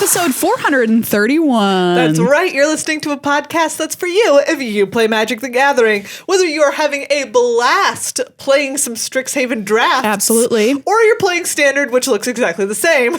episode 431. That's right. You're listening to a podcast that's for you if you play Magic the Gathering. Whether you are having a blast playing some Strixhaven drafts. Absolutely. Or you're playing Standard, which looks exactly the same.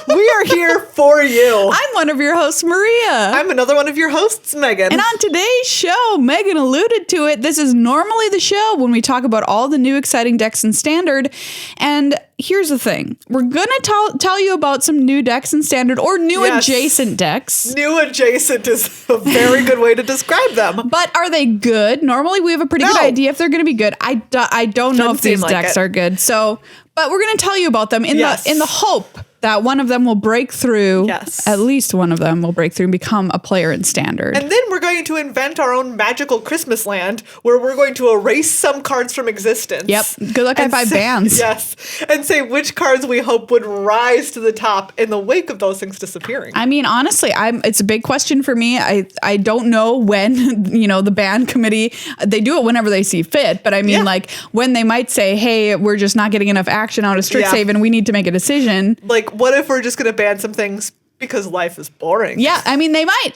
We are here for you. I'm one of your hosts, Maria. I'm another one of your hosts, Meghan. And on today's show, Meghan alluded to it. This is normally the show when we talk about all the new exciting decks in Standard. And here's the thing. We're going to tell you about some new decks in Standard or new adjacent decks. New adjacent is a very good way to describe them. But are they good? Normally, we have a pretty good idea if they're going to be good. I don't know if these decks are good. So, but we're going to tell you about them in the hope that one of them will break through. Yes. At least one of them will break through and become a player in Standard. And then we're going to invent our own magical Christmas land where we're going to erase some cards from existence. Yep. Good luck, I buy bans. Yes. And say which cards we hope would rise to the top in the wake of those things disappearing. I mean, honestly, it's a big question for me. I don't know when, the ban committee, they do it whenever they see fit. But I mean, like when they might say, hey, we're just not getting enough action out of Strixhaven. We need to make a decision. Like, what if we're just going to ban some things because life is boring? Yeah, I mean, they might.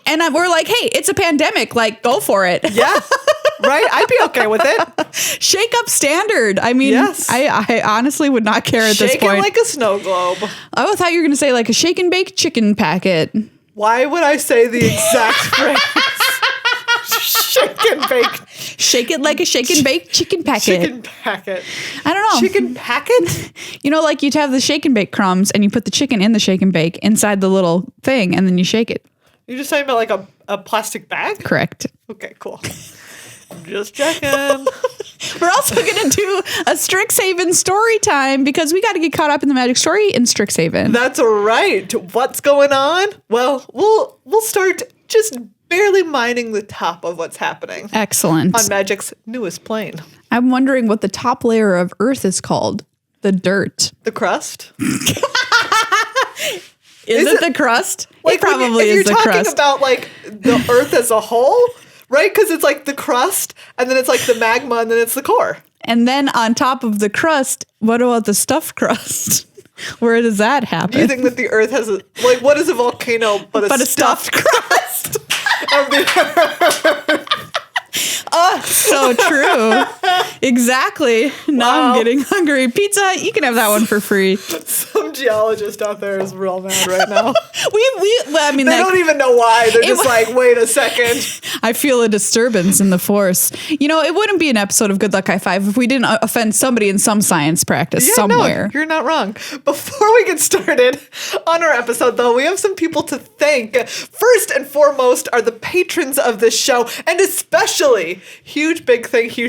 And we're like, hey, it's a pandemic. Like, go for it. Yeah, right? I'd be okay with it. Shake up Standard. I mean, I honestly would not care at this point. Shake it like a snow globe. I thought you were going to say like a shake and bake chicken packet. Why would I say the exact phrase? Shake and bake. Shake it like a shake and bake chicken packet. Chicken packet. I don't know. Chicken packet? Like you'd have the shake and bake crumbs and you put the chicken in the shake and bake inside the little thing and then you shake it. You're just talking about like a plastic bag? Correct. Okay, cool. Just checking. We're also going to do a Strixhaven story time because we got to get caught up in the Magic story in Strixhaven. That's right. What's going on? Well, we'll start just barely mining the top of what's happening. Excellent. On Magic's newest plane. I'm wondering what the top layer of Earth is called. The dirt. The crust? Is it the crust? Like it probably is the crust. If you're talking about like the Earth as a whole, right? Because it's like the crust, and then it's like the magma, and then it's the core. And then on top of the crust, what about the stuffed crust? Where does that happen? Do you think that the Earth has what is a volcano but a stuffed crust of the Earth? Oh, so true. Exactly. Now I'm getting hungry. Pizza, you can have that one for free. Some geologist out there is real mad right now. They don't even know why. They're just like, wait a second. I feel a disturbance in the force. It wouldn't be an episode of Good Luck High Five if we didn't offend somebody in some science practice somewhere. No, you're not wrong. Before we get started on our episode, though, we have some people to thank. First and foremost are the patrons of this show, and especially huge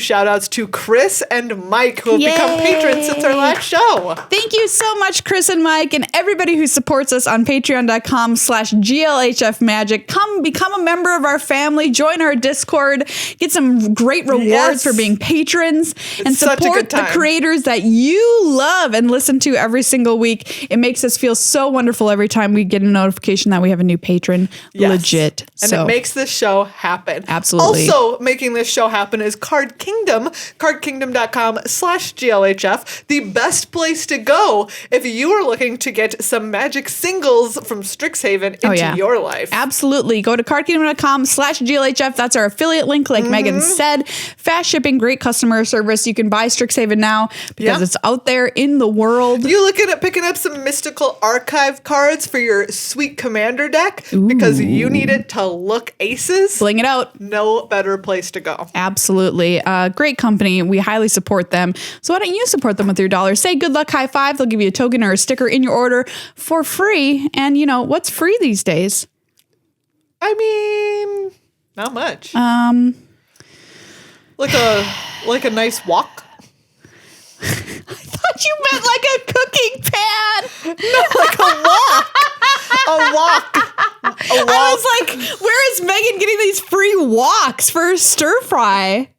shout outs to Chris and Mike, who have become patrons since our last show. Thank you so much, Chris and Mike, and everybody who supports us on patreon.com/GLHF Magic. Come become a member of our family, join our Discord, get some great rewards for being patrons, and support the creators that you love and listen to every single week. It makes us feel so wonderful every time we get a notification that we have a new patron. Yes. Legit. And it makes this show happen. Absolutely. Also making this show happen is Card Kingdom, cardkingdom.com/GLHF, the best place to go if you are looking to get some Magic singles from Strixhaven into your life. Absolutely. Go to cardkingdom.com/GLHF. That's our affiliate link, like Meghan said. Fast shipping, great customer service. You can buy Strixhaven now because it's out there in the world. You looking at picking up some mystical archive cards for your sweet commander deck because you need it to look aces? Bling it out. No better place to go. Absolutely. Great company. We highly support them. So why don't you support them with your dollars? Say Good Luck High Five. They'll give you a token or a sticker in your order for free. And what's free these days? I mean, not much. Like a nice walk. I thought you meant like a cooking pan. No, like a walk. A walk. I was like, where is Meghan getting these free walks for stir fry?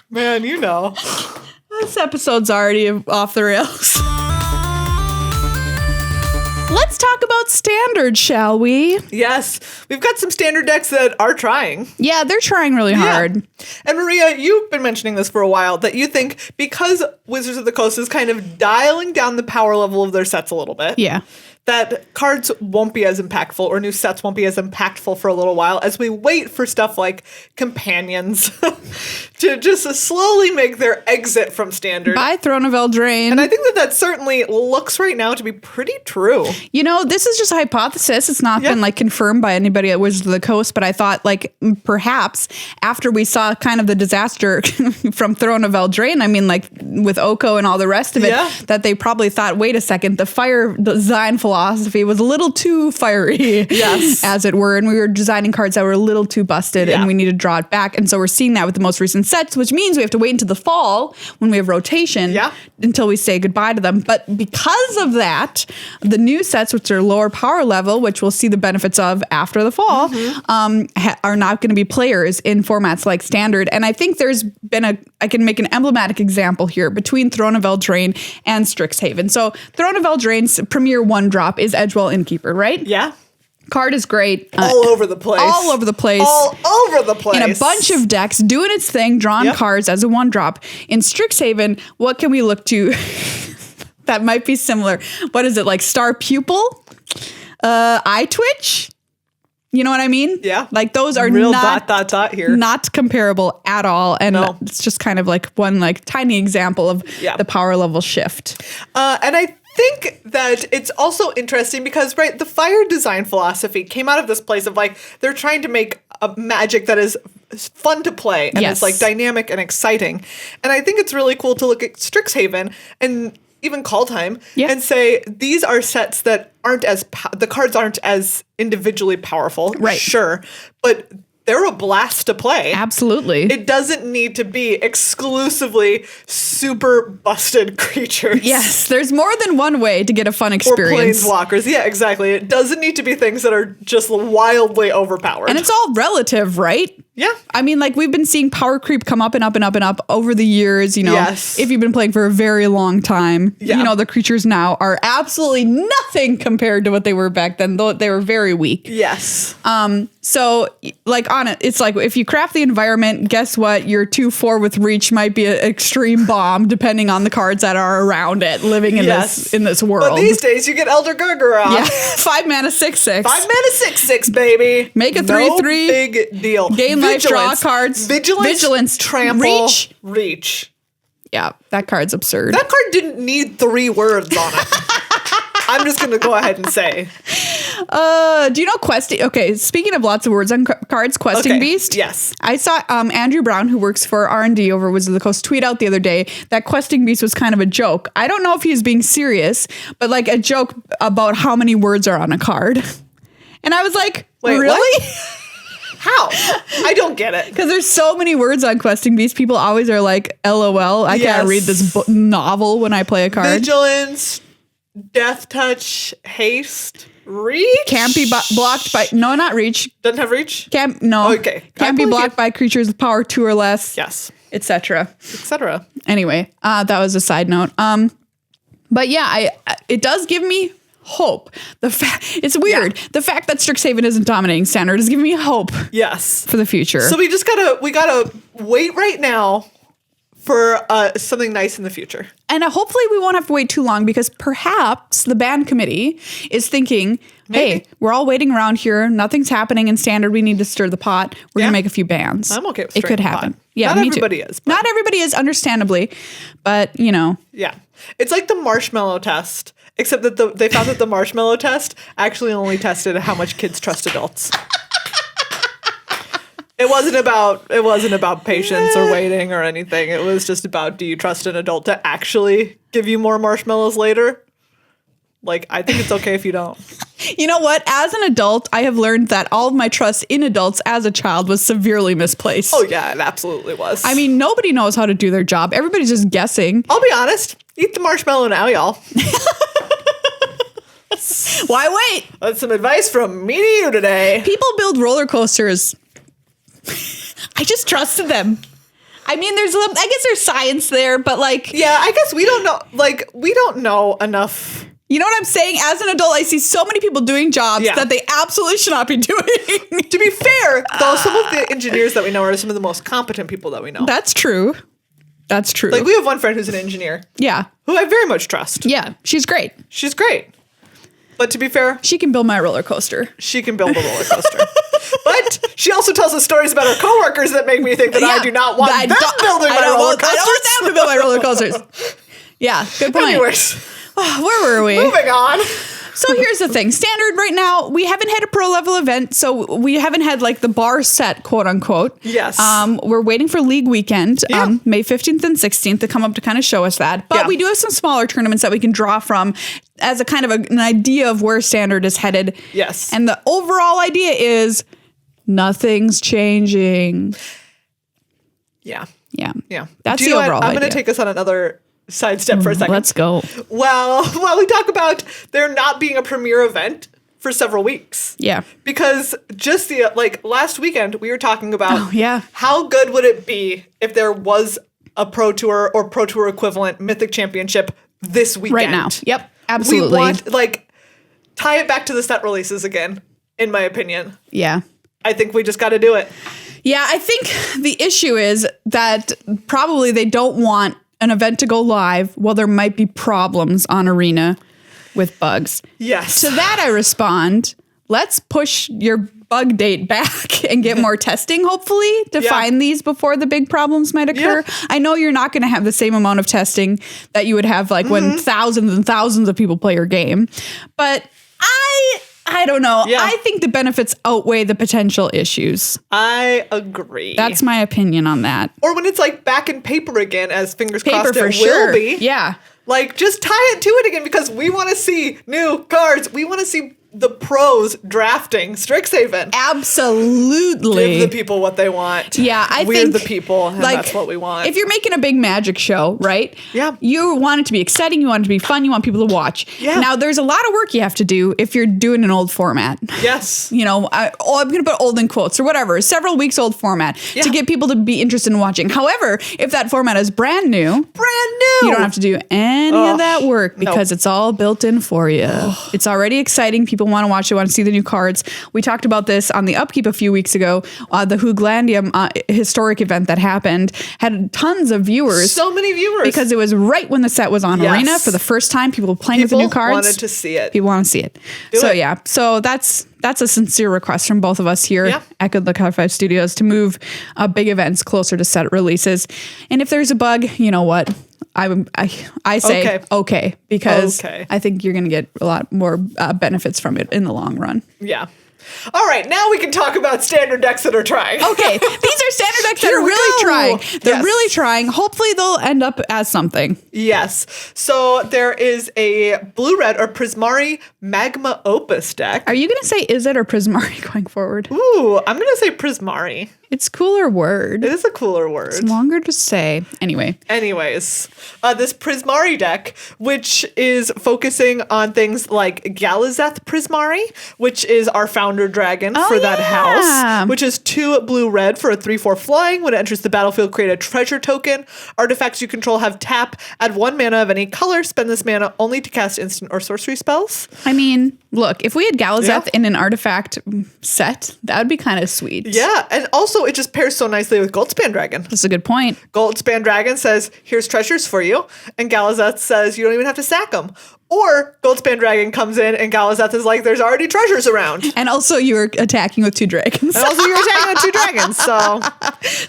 Man, This episode's already off the rails. Let's talk about standard, shall we? Yes. We've got some standard decks that are trying. Yeah, they're trying really hard. And Maria, you've been mentioning this for a while, that you think because Wizards of the Coast is kind of dialing down the power level of their sets a little bit. Yeah. That cards won't be as impactful, or new sets won't be as impactful for a little while as we wait for stuff like companions to just slowly make their exit from standard. By Throne of Eldraine. And I think that certainly looks right now to be pretty true. You know, this is just a hypothesis. It's not been like confirmed by anybody at Wizards of the Coast, but I thought like perhaps after we saw kind of the disaster from Throne of Eldraine, I mean like with Oko and all the rest of it, that they probably thought, wait a second, the fire design philosophy was a little too fiery, as it were, and we were designing cards that were a little too busted and we need to draw it back. And so we're seeing that with the most recent sets, which means we have to wait until the fall when we have rotation until we say goodbye to them. But because of that, the new sets, which are lower power level, which we'll see the benefits of after the fall, are not going to be players in formats like standard. And I think there's been I can make an emblematic example here between Throne of Eldraine and Strixhaven. So Throne of Eldraine's premier 1-drop is Edgewell Innkeeper, right? Yeah. Card is great. All over the place. All over the place. All over the place. In a bunch of decks, doing its thing, drawing cards as a 1-drop. In Strixhaven, what can we look to that might be similar? What is it, like Star Pupil? Eye Twitch? You know what I mean? Yeah. Like those are real not here. Not comparable at all. And it's just kind of like one like tiny example of the power level shift. And I think that it's also interesting because, right, the fire design philosophy came out of this place of like, they're trying to make a magic that is fun to play and is like dynamic and exciting. And I think it's really cool to look at Strixhaven and even Call Time and say these are sets that aren't as the cards aren't as individually powerful, right? Sure, but they're a blast to play. Absolutely. It doesn't need to be exclusively super busted creatures. Yes, there's more than one way to get a fun experience. Or planeswalkers. Yeah, exactly. It doesn't need to be things that are just wildly overpowered. And it's all relative, right? Yeah. I mean, like we've been seeing power creep come up and up and up and up over the years, you know. Yes. If you've been playing for a very long time, you know, the creatures now are absolutely nothing compared to what they were back then, though they were very weak. Yes. So like on it, it's like if you craft the environment, guess what? Your 2/4 with reach might be an extreme bomb, depending on the cards that are around it, living in this world. But these days you get Elder Gargaroth. Yeah. 5 mana 6/6. 5 mana 6/6, baby. Make a 3/3. Big deal. Gain life, draw cards. Vigilance, trample, reach. Yeah, that card's absurd. That card didn't need 3 words on it. I'm just going to go ahead and say. Do you know Questing? Okay, speaking of lots of words on cards, Questing Beast. Yes. I saw Andrew Brown, who works for R&D over Wizards of the Coast, tweet out the other day that Questing Beast was kind of a joke. I don't know if he's being serious, but like a joke about how many words are on a card. And I was like, wait, really? How? I don't get it. Because there's so many words on Questing Beast. People always are like, LOL, I can't read this novel when I play a card. Vigilance, Death Touch, Haste, Reach? Can't be blocked by... No, not Reach. Doesn't have Reach? No. Okay. Can't be blocked by creatures with power 2 or less. Yes. Etc. Etc. Anyway, that was a side note. But yeah, it does give me hope. It's weird. Yeah. The fact that Strixhaven isn't dominating standard is giving me hope. Yes. For the future. So we gotta wait right now for something nice in the future. And hopefully we won't have to wait too long because perhaps the ban committee is thinking, hey, we're all waiting around here. Nothing's happening in standard. We need to stir the pot. We're going to make a few bans. I'm okay with it could happen. Yeah, Not everybody is. Not everybody is, understandably. But, you know. Yeah. It's like the marshmallow test, except that they found that the marshmallow test actually only tested how much kids trust adults. It wasn't about patience or waiting or anything. It was just about, do you trust an adult to actually give you more marshmallows later? Like, I think it's okay if you don't. You know what? As an adult, I have learned that all of my trust in adults as a child was severely misplaced. Oh, yeah, it absolutely was. I mean, nobody knows how to do their job. Everybody's just guessing. I'll be honest. Eat the marshmallow now, y'all. Why wait? That's some advice from me to you today. People build roller coasters. I just trusted them. I mean, I guess there's science there, but like... Yeah, I guess we don't know. Like, we don't know enough You know what I'm saying? As an adult, I see so many people doing jobs that they absolutely should not be doing. To be fair, though, some of the engineers that we know are some of the most competent people that we know. That's true. That's true. Like, we have one friend who's an engineer. Yeah. Who I very much trust. Yeah, she's great. She's great. But to be fair, she can build my roller coaster. She can build a roller coaster. But she also tells us stories about her coworkers that make me think that I do not want them building my roller coasters. I don't want them to build my roller coasters. Yeah, good point. Anyways. Where were we? Moving on. So here's the thing. Standard right now, we haven't had a pro level event, so we haven't had like the bar set, quote unquote. Yes. We're waiting for League Weekend, May 15th and 16th to come up to kind of show us that. But we do have some smaller tournaments that we can draw from as a kind of an idea of where Standard is headed. Yes. And the overall idea is nothing's changing. Yeah. Yeah. Yeah. That's the overall idea. I'm going to take us on another sidestep for a second. Let's go. Well, we talk about there not being a premier event for several weeks. Yeah. Because just last weekend we were talking about how good would it be if there was a Pro Tour or Pro Tour equivalent Mythic Championship this weekend. Right now. Yep. Absolutely. We want tie it back to the set releases again, in my opinion. Yeah. I think we just got to do it. Yeah, I think the issue is that probably they don't want an event to go live while there might be problems on Arena with bugs. Yes. To that I respond, let's push your bug date back and get more testing, hopefully, to find these before the big problems might occur. Yeah. I know you're not going to have the same amount of testing that you would have when thousands and thousands of people play your game. But I don't know. Yeah. I think the benefits outweigh the potential issues. I agree. That's my opinion on that. Or when it's back in paper again, as fingers crossed it will be. Yeah. Just tie it to it again because we want to see new cards. We want to see the pros drafting Strixhaven. Absolutely. Give the people what they want. Yeah, We're the people, and that's what we want. If you're making a big Magic show, right? Yeah. You want it to be exciting. You want it to be fun. You want people to watch. Yeah. Now, there's a lot of work you have to do if you're doing an old format. Yes. I'm going to put old in quotes or whatever. Several weeks old format to get people to be interested in watching. However, if that format is brand new, you don't have to do any of that work because it's all built in for you. It's already exciting. People want to watch it, want to see the new cards. We talked about this on the Upkeep a few weeks ago. The Hooglandium historic event that happened had tons of viewers. So many viewers. Because it was right when the set was on Arena for the first time. People playing with the new cards. People wanted to see it. People want to see it. So that's a sincere request from both of us here at GLHF Studios to move big events closer to set releases. And if there's a bug, you know what? I say okay because I think you're going to get a lot more benefits from it in the long run. Yeah. All right, now we can talk about standard decks that are trying. Okay, these are standard decks that are really trying. They're really trying. Hopefully they'll end up as something. Yes. So there is a blue-red or Prismari Magma Opus deck. Are you going to say is it or Prismari going forward? Ooh, I'm going to say Prismari. It's a cooler word. It is a cooler word. It's longer to say. Anyways, this Prismari deck, which is focusing on things like Galazeth Prismari, which is our founder dragon for that house, which is 2 blue-red for a 3/4 flying. When it enters the battlefield, create a treasure token. Artifacts you control have tap, add 1 mana of any color, spend this mana only to cast instant or sorcery spells. I mean, look, if we had Galazeth in an artifact set, that would be kind of sweet. Yeah, and also it just pairs so nicely with Goldspan Dragon. That's a good point. Goldspan Dragon says, here's treasures for you. And Galazeth says, you don't even have to sack them. Or Goldspan Dragon comes in and Galazeth is like, there's already treasures around. And also you're attacking with 2 dragons.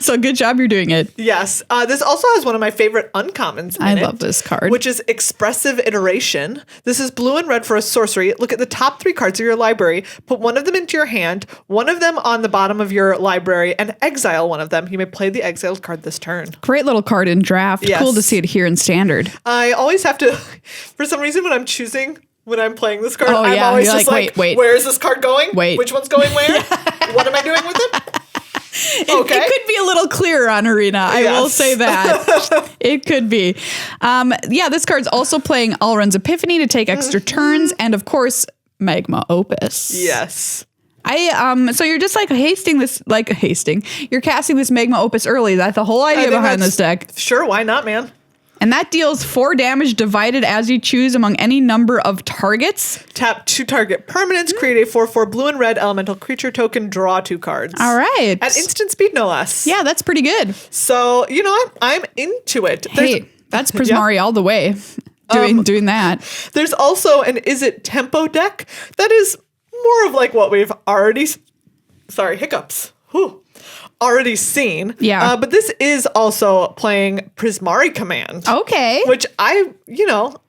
So good job you're doing it. Yes. This also has one of my favorite uncommons in it. I love this card. Which is Expressive Iteration. This is blue and red for a sorcery. Look at the top 3 cards of your library. Put one of them into your hand, one of them on the bottom of your library, and exile one of them. You may play the exiled card this turn. Great little card in draft. Yes. Cool to see it here in standard. I always have to, for some reason, when I'm playing this card, I'm always just wait. Where is this card going? Which one's going where? What am I doing with it? It could be a little clearer on Arena. I will say that. It could be. This card's also playing Alrund's Epiphany to take extra turns, and of course, Magma Opus. Yes. So you're just you're casting this Magma Opus early. That's the whole idea behind this deck. Sure, why not, man? And that deals 4 damage divided as you choose among any number of targets. Tap 2 target permanents, create a 4/4 blue and red elemental creature token, draw 2 cards. All right. At instant speed, no less. Yeah, that's pretty good. So, you know what? I'm into it. Hey, that's Prismari all the way. Doing that. There's also an Is It Tempo deck that is more of like what we've already... Sorry, hiccups. Whew. Already seen. Yeah. But this is also playing Prismari Command. Okay. Which I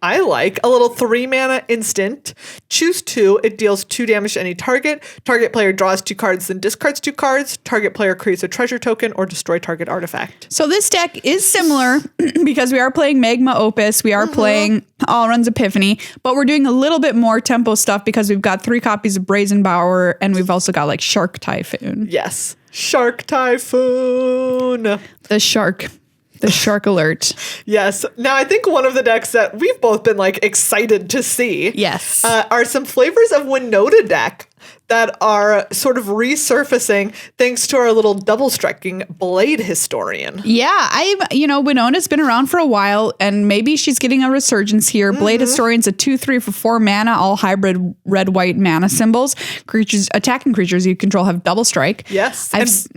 like. A little 3 mana instant. Choose 2. It deals 2 damage to any target. Target player draws 2 cards, then discards 2 cards. Target player creates a treasure token or destroy target artifact. So this deck is similar because we are playing Magma Opus. We are playing All Runs Epiphany, but we're doing a little bit more tempo stuff because we've got 3 copies of Brazen Bower and we've also got like Shark Typhoon. Yes. Shark Typhoon. The shark alert. Yes. Now, I think one of the decks that we've both been like excited to see Yes. Are some flavors of Winota deck that are sort of resurfacing thanks to our little double striking Blade Historian. Yeah, Winona's been around for a while and maybe she's getting a resurgence here. Blade Historian's a 2/3 for 4 mana, all hybrid red-white mana symbols. Attacking creatures you control have double strike. Yes.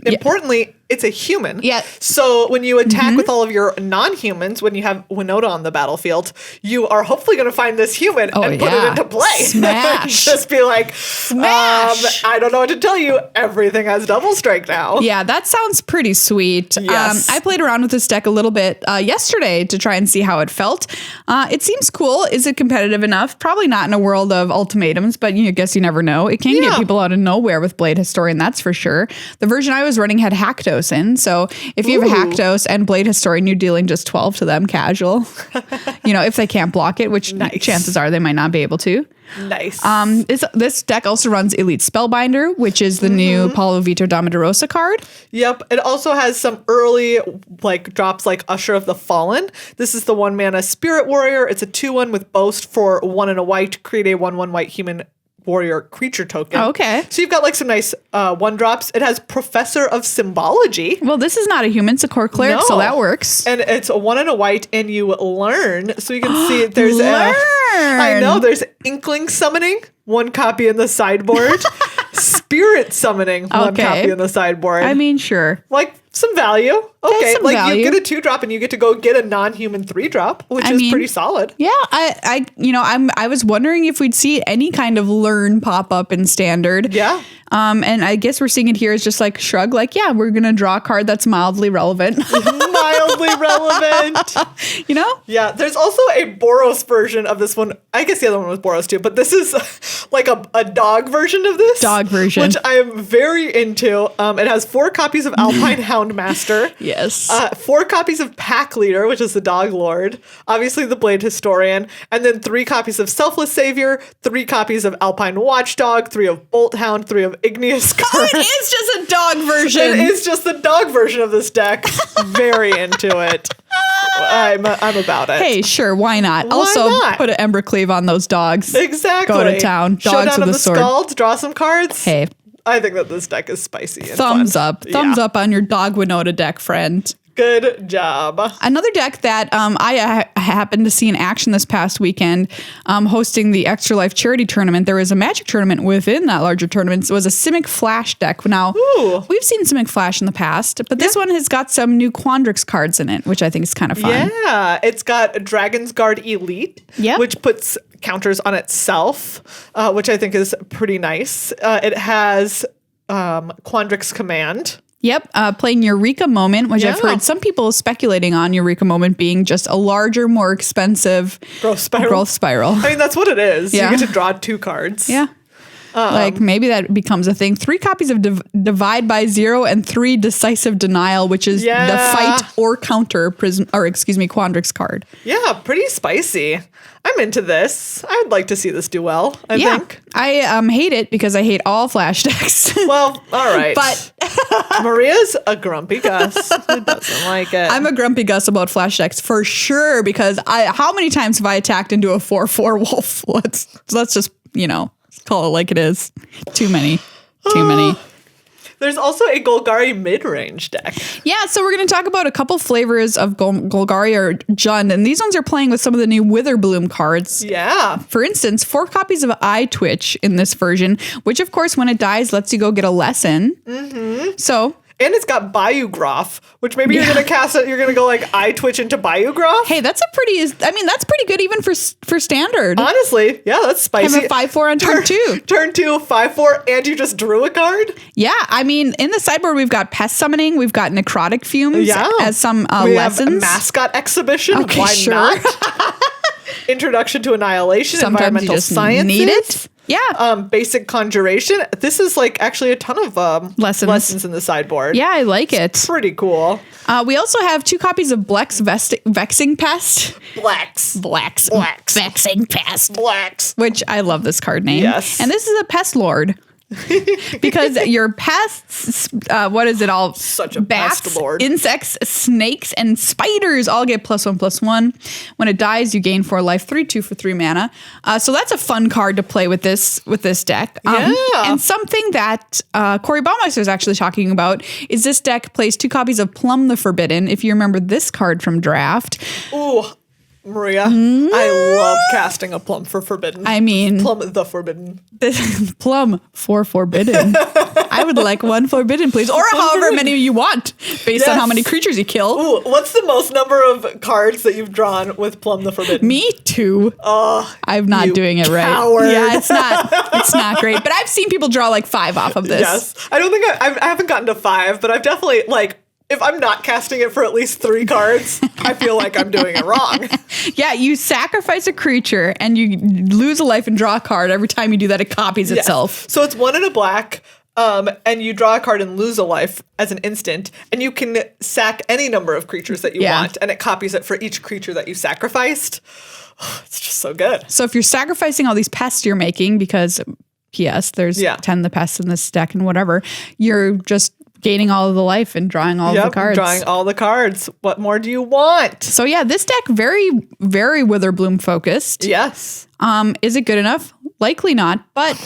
Importantly, it's a human. Yeah. So when you attack with all of your non-humans, when you have Winota on the battlefield, you are hopefully going to find this human and put it into play. Smash. Just be like, smash. I don't know what to tell you. Everything has double strike now. Yeah, that sounds pretty sweet. Yes. I played around with this deck a little bit yesterday to try and see how it felt. It seems cool. Is it competitive enough? Probably not in a world of ultimatums, but I guess you never know. It can get people out of nowhere with Blade Historian, that's for sure. The version I was running had Hackdos in, so if you have a Hackdos and Blade Historian, you're dealing just 12 to them casual. If they can't block it, which chances are they might not be able to. Nice. This deck also runs Elite Spellbinder, which is the new Paulo Vitor Damaderosa card. Yep. It also has some early drops like Usher of the Fallen. This is the 1 mana Spirit Warrior. It's a 2/1 with Boast for 1 and a white. Create a 1/1 white human warrior creature token. Okay. So you've got like some nice 1-drops. It has Professor of Symbology. Well, this is not a human, it's a core cleric, so that works. And it's a 1 and a white, and you learn. So you can see there's there's Inkling Summoning, 1 copy in the sideboard. Spirit Summoning, 1 copy in the sideboard. I mean, sure. Like some value. Okay. Some value. You get a 2-drop and you get to go get a non-human 3-drop, which is pretty solid. Yeah. I was wondering if we'd see any kind of learn pop up in standard. Yeah. And I guess we're seeing it here as just like shrug, like, yeah, we're going to draw a card that's mildly relevant. Mildly relevant. Yeah. There's also a Boros version of this one. I guess the other one was Boros too, but this is like a dog version of this. Dog version. Which I am very into. It has 4 copies of Alpine Houndmaster. Yes. 4 copies of Pack Leader, which is the Dog Lord. Obviously the Blade Historian. And then 3 copies of Selfless Savior, 3 copies of Alpine Watchdog, 3 of Bolt Hound, 3 of Igneous Current. Oh, it is just a dog version. It is just the dog version of this deck. Very into it. I'm about it. Hey, sure, why not? Put an Embercleave on those dogs. Exactly. Go to town. Dogs Showdown with of a the sword. Scalds, draw some cards. Hey. I think that this deck is spicy and Thumbs fun. up. Thumbs up on your Dog Winota deck, friend. Good job. Another deck that I happened to see in action this past weekend, hosting the Extra Life charity tournament. There was a Magic tournament within that larger tournament. It was a Simic Flash deck. Now, we've seen Simic Flash in the past, but this one has got some new Quandrix cards in it, which I think is kind of fun. Yeah, it's got Dragon's Guard Elite, which puts counters on itself, which I think is pretty nice. It has Quandrix Command. Yep, playing Eureka Moment, which I've heard some people speculating on Eureka Moment being just a larger, more expensive growth spiral. I mean, that's what it is. Yeah. You get to draw 2 cards. Yeah. Like maybe that becomes a thing. 3 copies of Divide by 0 and 3 Decisive Denial, which is the fight or counter Quandrix card. Yeah, pretty spicy. I'm into this. I would like to see this do well, I think. I hate it because I hate all Flash decks. Well, all right. But Maria's a grumpy Gus who doesn't like it. I'm a grumpy Gus about Flash decks for sure because how many times have I attacked into a 4/4 wolf? Let's just, call it like it is. Too many. There's also a Golgari Midrange deck. Yeah, so we're going to talk about a couple flavors of Golgari or Jund, and these ones are playing with some of the new Witherbloom cards. Yeah. For instance, 4 copies of Eye Twitch in this version, which of course when it dies lets you go get a lesson. Mm-hmm. So... And it's got Biograph, which maybe you're going to cast it. You're going to go like Eye Twitch into Biograph. Hey, that's pretty good even for standard. Honestly, yeah, that's spicy. Have a 5/4 on turn 2. Turn 2, 5/4, and you just drew a card? Yeah, I mean, in the sideboard, we've got Pest Summoning, we've got Necrotic Fumes as some we lessons. Have a Mascot Exhibition. Okay, Why sure. not? Introduction to Annihilation, Sometimes Environmental you just Sciences. need it. Yeah. Basic Conjuration. This is like actually a ton of lessons in the sideboard. Yeah, I like it. Pretty cool. We also have 2 copies of Blex Vexing Pest. Blacks. Vexing Pest. Blacks. Which I love this card name. Yes. And this is a Pest Lord. Because your pests, what is it all? Such a bats, pest lord. Insects, snakes, and spiders all get +1/+1. When it dies, you gain 4 life, 3/2 for 3 mana. So that's a fun card to play with this deck. And something that Corey Baumeister is actually talking about is this deck plays 2 copies of Plum the Forbidden. If you remember this card from draft. Ooh. Maria, I love casting a Plum for Forbidden. I mean... Plum the Forbidden. Plum for Forbidden. I would like 1 Forbidden, please. Or however many you want, based on how many creatures you kill. Ooh, what's the most number of cards that you've drawn with Plum the Forbidden? Me, 2. I'm not doing it right. Coward. Yeah, it's not great. But I've seen people draw like 5 off of this. Yes. I don't think I haven't gotten to 5, but I've definitely like... If I'm not casting it for at least 3 cards, I feel like I'm doing it wrong. Yeah, you sacrifice a creature and you lose a life and draw a card. Every time you do that, it copies itself. So it's 1 and a black, and you draw a card and lose a life as an instant, and you can sack any number of creatures that you want, and it copies it for each creature that you sacrificed. It's just so good. So if you're sacrificing all these pests you're making, because, yes, there's 10 the pests in this deck and whatever, you're just gaining all of the life and drawing all of the cards. Drawing all the cards. What more do you want? So yeah, this deck very, very Witherbloom focused. Yes. Is it good enough? Likely not, but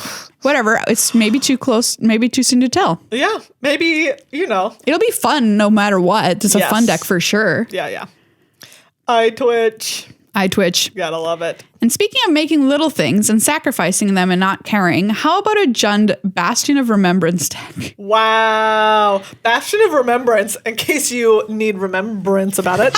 whatever. It's maybe too close, maybe too soon to tell. Yeah, maybe, It'll be fun no matter what. It's a fun deck for sure. Yeah. Eye Twitch. Gotta love it. And speaking of making little things and sacrificing them and not caring, how about a Jund Bastion of Remembrance deck? Wow. Bastion of Remembrance, in case you need remembrance about it.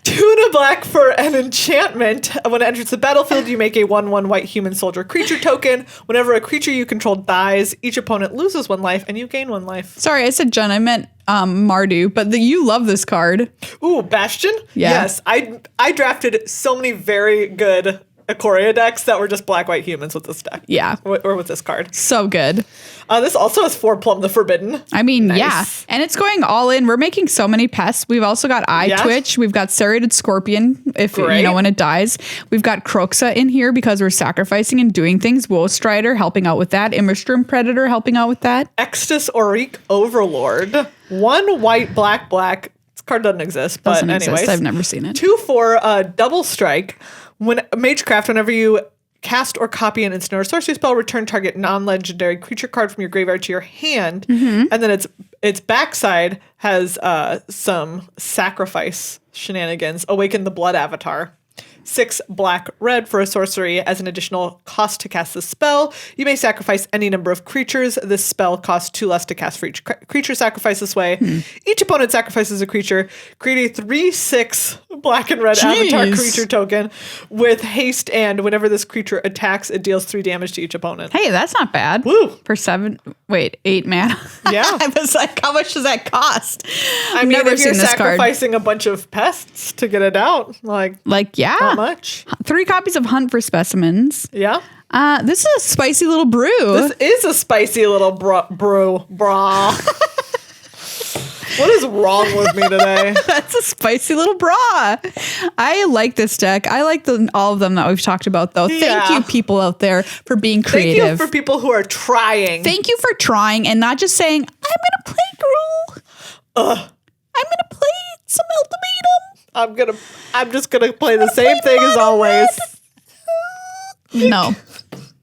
2 and a black for an enchantment. When it enters the battlefield, you make a 1/1 white human soldier creature token. Whenever a creature you control dies, each opponent loses 1 life and you gain 1 life. Sorry, I said Jund. I meant Mardu, but you love this card. Ooh, Bastion? Yeah. Yes. I drafted so many very good Ikoria decks that were just black-white humans with this deck. Yeah. Or with this card. So good. This also has 4 Plum the Forbidden. I mean, yeah. And it's going all in. We're making so many pests. We've also got Eye Twitch. We've got Serrated Scorpion, if when it dies. We've got Croxa in here because we're sacrificing and doing things. Woe Strider helping out with that. Immerstrom Predator helping out with that. Extus Auric Overlord. 1 white, black. This card doesn't exist, but anyways. I've never seen it. 2 for Double Strike. When Magecraft, whenever you cast or copy an instant or sorcery spell, return target non-legendary creature card from your graveyard to your hand. And then its backside has some sacrifice shenanigans. Awaken the Blood Avatar. 6 black red for a sorcery. As an additional cost to cast the spell, you may sacrifice any number of creatures. This spell costs 2 less to cast for each creature sacrifice this way. Each opponent sacrifices a creature. Create a 3/6 black and red avatar creature token with haste, and whenever this creature attacks, it deals 3 damage to each opponent. Hey, that's not bad. Woo! For 8 mana. Yeah. I was like, how much does that cost? I mean, if you're sacrificing a bunch of pests to get it out, yeah. Not much. 3 copies of Hunt for Specimens. Yeah. This is a spicy little brew. This is a spicy little brew. Bra. What is wrong with me today? That's a spicy little bra. I like this deck. I like all of them that we've talked about, though. Yeah. Thank you, people out there, for being creative. Thank you for people who are trying. Thank you for trying and not just saying, I'm going to play Gruul. I'm going to play some Ultimatum. I'm just gonna play the same thing as always. No.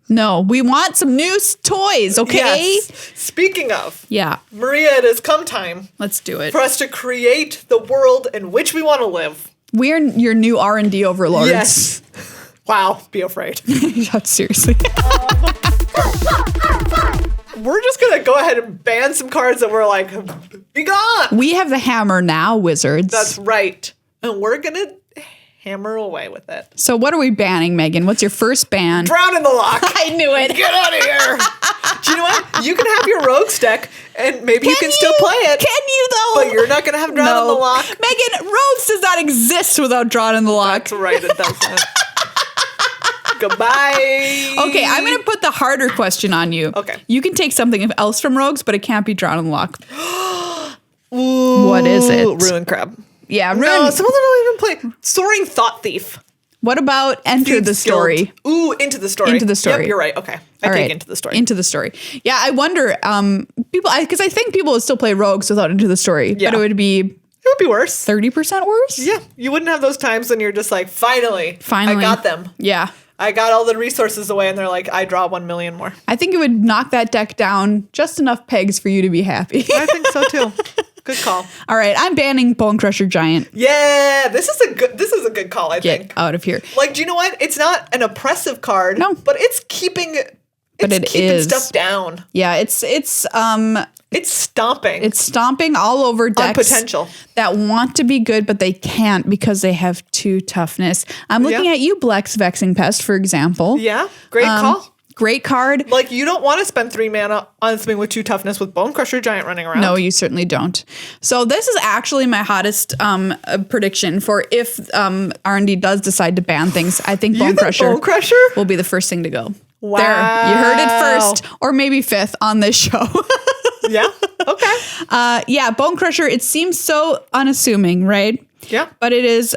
No, we want some new toys, okay? Yes. Speaking of. Yeah. Maria, it has come time. Let's do it. For us to create the world in which we want to live. We're your new R&D overlords. Yes. Wow, be afraid. Seriously. We're just going to go ahead and ban some cards that we're like, be gone. We have the hammer now, wizards. That's right. And we're going to hammer away with it. So what are we banning, Megan? What's your first ban? Drown in the Loch. I knew it. Get out of here. Do you know what? You can have your rogues deck, and maybe you can still play it. Can you, though? But you're not going to have Drown in the Loch. Megan, rogues does not exist without Drown in the Loch. That's right, it doesn't. Goodbye. Okay, I'm going to put the harder question on you. Okay. You can take something else from rogues, but it can't be Drown in the Loch. What is it? Ruin Crab. Yeah, No, some of them don't even play. Soaring Thought Thief. What about Enter Thieves the Story? Guild. Ooh, Into the Story. Into the Story. Yep, you're right. Okay. I take Into the Story. Into the Story. Yeah, I wonder, people, because I think people would still play rogues without Into the Story, Yeah. but it would be It would be worse. 30% worse? Yeah. You wouldn't have those times when you're just like, finally. I got them. Yeah. I got all the resources away, and they're like, I draw 1 million more. I think it would knock that deck down just enough pegs for you to be happy. I think so too. Good call. All right, I'm banning Bonecrusher Giant. Yeah, this is a good call, I think. Get out of here. Like, do you know what? It's not an oppressive card. No. But it's keeping stuff down. Yeah, it's stomping. It's stomping all over decks on potential that want to be good, but they can't because they have 2 toughness. I'm looking at you, Blex Vexing Pest, for example. Yeah, great call. Great card. Like, you don't want to spend 3 mana on something with 2 toughness with Bonecrusher Giant running around. No, you certainly don't. So this is actually my hottest prediction for if R&D does decide to ban things. I think Bonecrusher will be the first thing to go. Wow. There, you heard it first, or maybe 5th on this show. Yeah. Okay. Yeah, Bonecrusher, it seems so unassuming, right? Yeah. But it is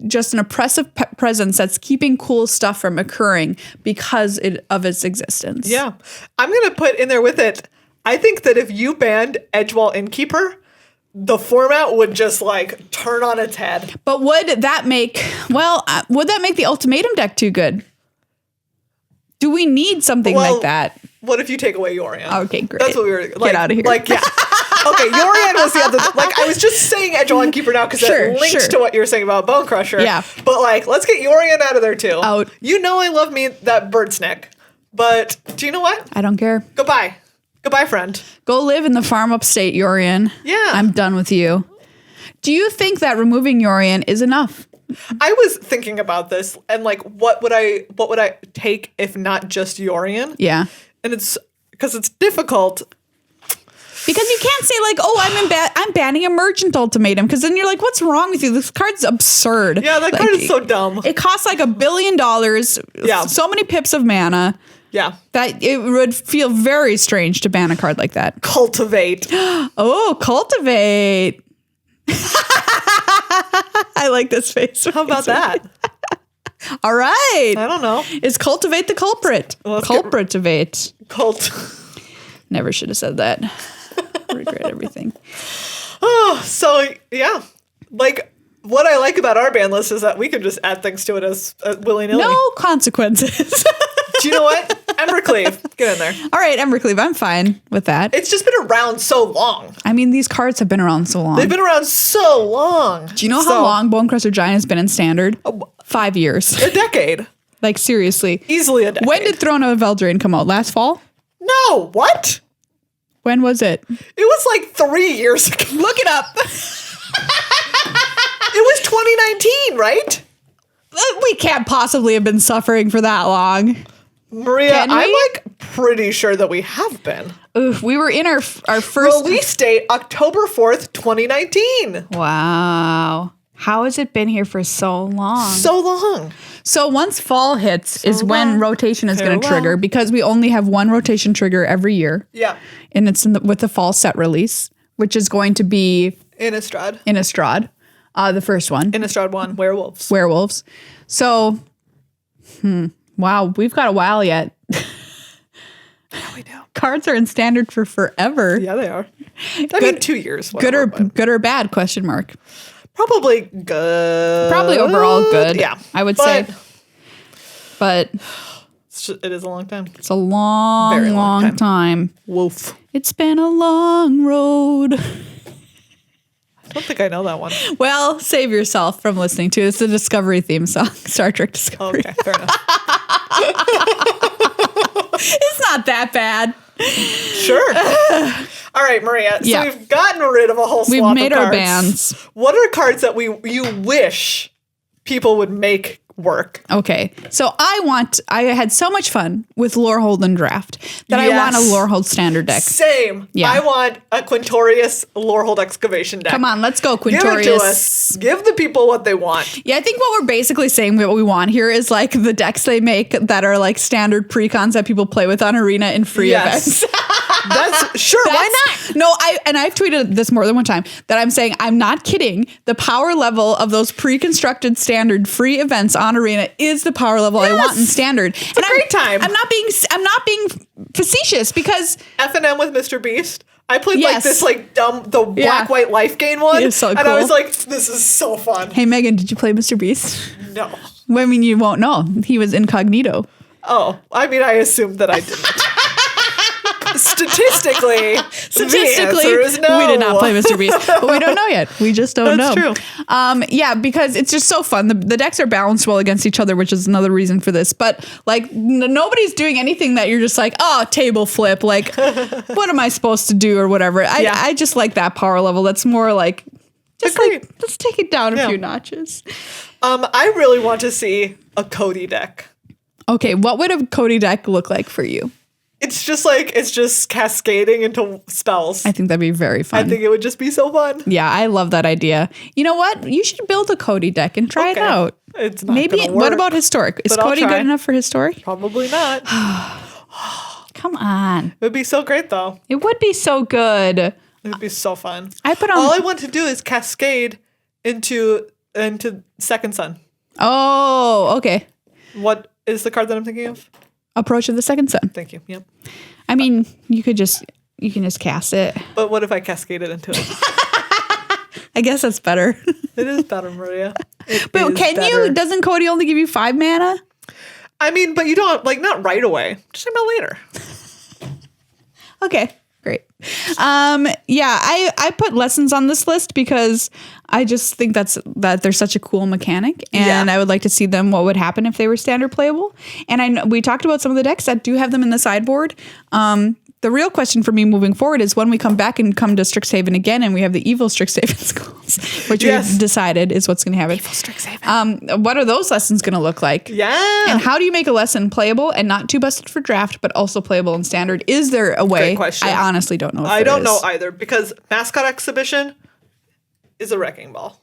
just an oppressive presence that's keeping cool stuff from occurring because of its existence. Yeah. I'm going to put in there with it, I think that if you banned Edgewall Innkeeper, the format would just like turn on its head. But would that make the ultimatum deck too good? Do we need something like that? What if you take away Yorion? Okay, great. That's what we were like. Get out of here. Like, yeah. Okay, Yorion was the other. Like, I was just saying Edgewall Innkeeper now because it links to what you were saying about Bonecrusher. Yeah. But like, let's get Yorion out of there too. Out. You know I love me that bird snack. But do you know what? I don't care. Goodbye. Goodbye, friend. Go live in the farm upstate, Yorion. Yeah. I'm done with you. Do you think that removing Yorion is enough? I was thinking about this and like, what would I take if not just Yorion? Yeah. And it's because it's difficult. Because you can't say like, oh, I'm banning a merchant ultimatum, because then you're like, what's wrong with you? This card's absurd. Yeah, that card is so dumb. It costs like $1 billion. Yeah. So many pips of mana. Yeah. That it would feel very strange to ban a card like that. Cultivate. Oh, cultivate. I like this face. How about that? All right. I don't know. Is cultivate the culprit? Culpritivate. Never should have said that. Regret everything. Oh, so yeah. Like, what I like about our ban list is that we can just add things to it as willy-nilly. No consequences. Do you know what? Embercleave. Get in there. All right, Embercleave. I'm fine with that. It's just been around so long. I mean, these cards have been around so long. They've been around so long. Do you know how long Bonecrusher Giant has been in Standard? 5 years. A decade. Like, seriously. Easily a decade. When did Throne of Eldraine come out? Last fall? No. What? When was it? It was like 3 years ago. Look it up. It was 2019, right? We can't possibly have been suffering for that long. Maria, I'm like pretty sure that we have been. Oof, we were in our first release date, October 4th, 2019. Wow. How has it been here for so long? So long. So once fall hits is when rotation is going to trigger, because we only have one rotation trigger every year. Yeah. And it's with the fall set release, which is going to be Innistrad. The first one. Innistrad 1, Werewolves. So, wow, we've got a while yet. Yeah, we do. Cards are in Standard for forever. Yeah, they are. I mean, 2 years. Whatever, good or bad, question mark. Probably good. Probably overall good. Yeah. I would say. But It is a long time. It's a long, very long time. Woof. It's been a long road. I don't think I know that one. Well, save yourself from listening to it. It's the Discovery theme song. Star Trek Discovery. Okay, fair enough. It's not that bad. Sure. All right, Maria. So we've gotten rid of a whole swap of cards. We've made our bans. What are cards that you wish people would make work? Okay. So I had so much fun with Lorehold and Draft that I want a Lorehold standard deck. Same. Yeah. I want a Quintorius Lorehold Excavation deck. Come on, let's go, Quintorius. Give it to us. Give the people what they want. Yeah, I think what we're basically saying what we want here is like the decks they make that are like standard precons that people play with on Arena in free events. That's sure. Why not? No, I've tweeted this more than one time that I'm saying I'm not kidding. The power level of those pre-constructed standard free events on Arena is the power level I want in standard. It's a great time. I'm not being facetious because F&M with Mr. Beast. I played like this like dumb black white life gain one, so and I was like, this is so fun. Hey Megan, did you play Mr. Beast? No. Well, I mean, you won't know. He was incognito. Oh, I mean, I assumed that I didn't. Statistically, the answer is no. We did not play Mr. Beast, but we don't know yet. We just don't know. That's true. Yeah, because it's just so fun. The decks are balanced well against each other, which is another reason for this. But like, nobody's doing anything that you're just like, oh, table flip. Like, what am I supposed to do or whatever? I just like that power level. That's more like, just like, let's take it down a few notches. I really want to see a Cody deck. Okay, what would a Cody deck look like for you? It's just cascading into spells. I think that'd be very fun. I think it would just be so fun. Yeah, I love that idea. You know what? You should build a Cody deck and try it out. It's not maybe. What about historic? Is Cody good enough for historic? Probably not. Come on. It would be so great though. It would be so good. It would be so fun. All I want to do is cascade into Second Sun. Oh, okay. What is the card that I'm thinking of? Approach of the Second Sun. Thank you. Yep. I mean, you can just cast it. But what if I cascade it into it? I guess that's better. It is better, Maria. But you? Doesn't Cody only give you 5 mana? I mean, but you don't not right away. Just about later. Okay. Great. Yeah, I put lessons on this list because I just think that they're such a cool mechanic, and I would like to see them. What would happen if they were standard playable? And I know we talked about some of the decks that do have them in the sideboard. The real question for me moving forward is when we come back and come to Strixhaven again, and we have the evil Strixhaven schools, which we've decided is what's going to happen. Evil Strixhaven. What are those lessons going to look like? Yeah. And how do you make a lesson playable and not too busted for draft, but also playable in standard? Is there a way? Great question. I honestly don't know. I don't know either because Mascot Exhibition is a wrecking ball.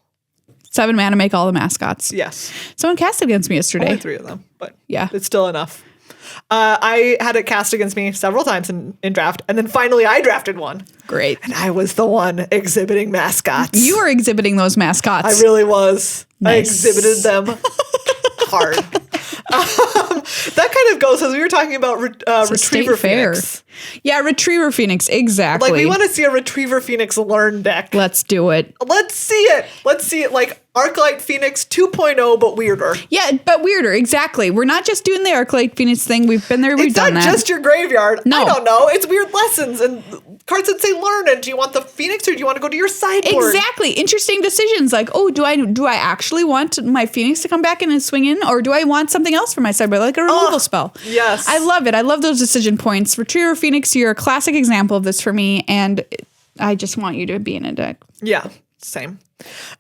7 mana make all the mascots. Yes. Someone cast against me yesterday. Only 3 of them, but it's still enough. I had it cast against me several times in draft, and then finally I drafted one. Great. And I was the one exhibiting mascots. You were exhibiting those mascots. I really was. Nice. I exhibited them hard. That kind of goes as we were talking about Retriever Phoenix. Yeah, Retriever Phoenix, exactly. Like we want to see a Retriever Phoenix learn deck. Let's do it. Let's see it. Like Arclight Phoenix 2.0, but weirder. Yeah, but weirder, exactly. We're not just doing the Arclight Phoenix thing. We've been there, we've done that. It's not just your graveyard. No. I don't know. It's weird lessons and cards that say learn. And do you want the Phoenix or do you want to go to your sideboard? Exactly. Interesting decisions. Like, oh, do I actually want my Phoenix to come back in and swing in? Or do I want something else for my sideboard, like a removal spell? Yes. I love it. I love those decision points. Retriever Phoenix, you're a classic example of this for me. And I just want you to be in a deck. Yeah, same.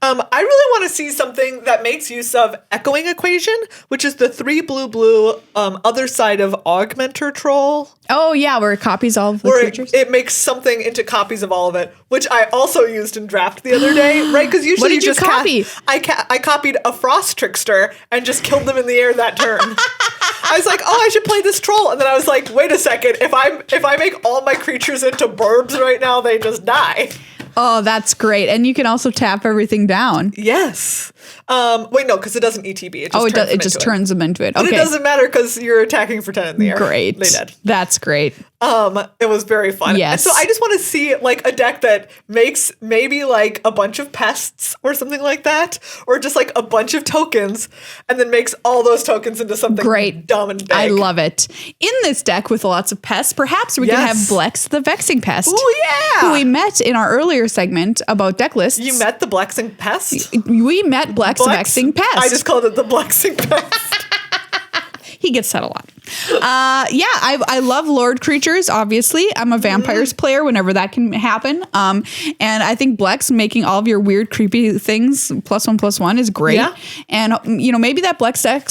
I really want to see something that makes use of Echoing Equation, which is the 3 blue other side of Augmenter Troll. Oh yeah, where it copies all of the creatures. It makes something into copies of all of it, which I also used in draft the other day, right? Because usually what did you copy? I copied a Frost Trickster and just killed them in the air that turn. I was like, oh, I should play this troll, and then I was like, wait a second, if I make all my creatures into burbs right now, they just die. Oh, that's great. And you can also tap everything down. Yes. Wait, no, because it doesn't ETB. It just turns them into it. Okay. But it doesn't matter because you're attacking for 10 in the air. Great. They did. That's great. It was very fun. Yes. And so I just want to see like a deck that makes maybe like a bunch of pests or something like that, or just like a bunch of tokens, and then makes all those tokens into something great, dumb and big. I love it. In this deck with lots of pests, perhaps we can have Blex the Vexing Pest. Oh yeah, who we met in our earlier segment about deck lists. You met the Blexing Pest? We met Blex the Vexing Pest. I just called it the Blexing Pest. He gets that a lot. I love Lord creatures, obviously. I'm a vampires player whenever that can happen. And I think Blex making all of your weird, creepy things +1/+1 is great. Yeah. And, maybe that Blex deck.